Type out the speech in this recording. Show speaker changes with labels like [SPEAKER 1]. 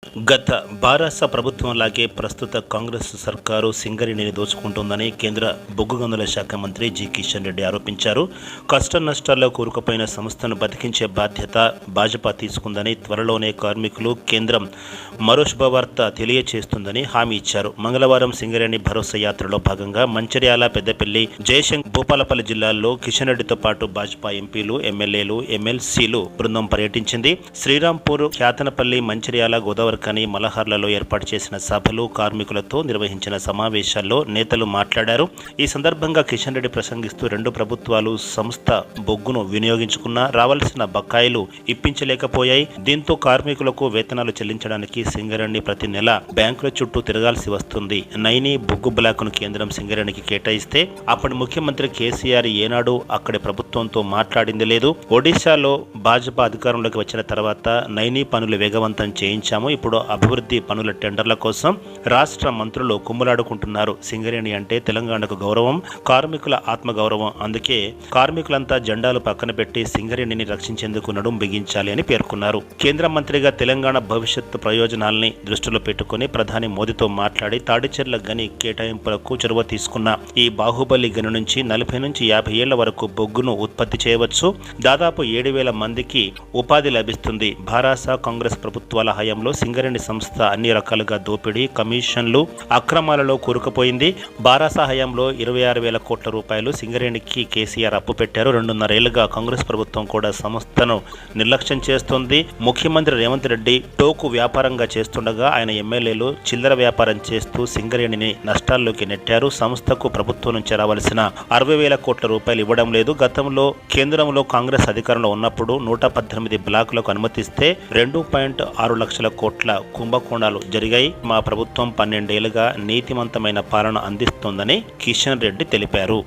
[SPEAKER 1] గత భారత ప్రభుత్వంలాగే ప్రస్తుత కాంగ్రెస్ సర్కారు సింగరేణిని దోచుకుంటోందని కేంద్ర బొగ్గు గనుల శాఖ మంత్రి జి కిషన్ రెడ్డి ఆరోపించారు. కష్ట నష్టాల్లో కూరుకుపోయిన సంస్థను బతికించే బాధ్యత భాజపా తీసుకుందని, త్వరలోనే కార్మికులు కేంద్రం మరో శుభవార్త తెలియచేస్తుందని హామీ ఇచ్చారు. మంగళవారం సింగరేణి భరోసా యాత్రలో భాగంగా మంచిర్యాల, పెద్దపల్లి, జయశంకర్, భూపాలపల్లి జిల్లాల్లో కిషన్ రెడ్డితో పాటు భాజపా ఎంపీలు, ఎమ్మెల్యేలు, ఎమ్మెల్సీలు బృందం పర్యటించింది. శ్రీరాంపూర్, క్యాతనపల్లి, మంచిర్యాల, గోదావరిఖని, మలహర్లలో ఏర్పాటు చేసిన సభలు, కార్మికులతో నిర్వహించిన సమావేశాల్లో నేతలు మాట్లాడారు. ఈ సందర్భంగా కిషన్ రెడ్డి ప్రసంగిస్తూ రెండు ప్రభుత్వాలు సంస్థ బొగ్గును వినియోగించుకున్నా రావాల్సిన బకాయిలు ఇప్పించలేకపోయాయి. దీంతో కార్మికులకు వేతనాలు చెల్లించడానికి సింగరేణి ప్రతి నెల బ్యాంకుల చుట్టూ తిరగాల్సి వస్తుంది. నైని బొగ్గు బ్లాకును కేంద్రం సింగరేణికి కేటాయిస్తే అప్పటి ముఖ్యమంత్రి కేసీఆర్ ఏనాడు అక్కడి ప్రభుత్వంతో మాట్లాడింది లేదు. ఒడిశాలో భాజపా అధికారంలోకి వచ్చిన తర్వాత నైని పనులు వేగవంతం చేయించాము. ఇప్పుడు అభివృద్ధి పనుల టెండర్ల కోసం రాష్ట్ర మంత్రులు కుమ్ములాడుకుంటున్నారు. సింగరేణి అంటే తెలంగాణకు గౌరవం, కార్మికుల ఆత్మగౌరవం. అందుకే కార్మికులంతా జెండాలు పక్కన పెట్టి సింగరేణిని రక్షించేందుకు నడుం బిగించాలి అని పేర్కొన్నారు. కేంద్ర మంత్రిగా తెలంగాణ భవిష్యత్తు ప్రయోజనాల్ని దృష్టిలో పెట్టుకుని ప్రధాని మోదీతో మాట్లాడి తాడిచెర్ల గని కేటాయింపులకు చొరవ తీసుకున్న ఈ బాహుబలి గని నుంచి 40 నుంచి 50 ఏళ్ల వరకు బొగ్గును ఉత్పత్తి చేయవచ్చు. దాదాపు 7,000 మందికి ఉపాధి లభిస్తుంది. భారత కాంగ్రెస్ ప్రభుత్వాల హయాంలో సింగరేణి సంస్థ అన్ని రకాలుగా దోపిడీ, కమిషన్లు, అక్రమాలలో కూరుకుపోయింది. బారాసా హయాంలో 26,000 కోట్ల రూపాయలు సింగరేణికి కేసీఆర్ అప్పు పెట్టారు. 2.5 ఏళ్లుగా కాంగ్రెస్ ప్రభుత్వం కూడా సంస్థను నిర్లక్ష్యం చేస్తోంది. ముఖ్యమంత్రి రేవంత్ రెడ్డి టోకు వ్యాపారంగా చేస్తుండగా ఆయన ఎమ్మెల్యేలు చిల్లర వ్యాపారం చేస్తూ సింగరేణిని నష్టాల్లోకి నెట్టారు. సంస్థకు ప్రభుత్వం నుంచి రావాల్సిన 60,000 కోట్ల రూపాయలు ఇవ్వడం లేదు. గతంలో కేంద్రంలో కాంగ్రెస్ అధికారంలో ఉన్నప్పుడు 118 బ్లాకులకు అనుమతిస్తే 2.6 లక్షల కోట్ల కుంభకోణాలు జరిగాయి. మా ప్రభుత్వం 12 ఏళ్లుగా నీతివంతమైన పాలన అందిస్తోందని కిషన్ రెడ్డి తెలిపారు.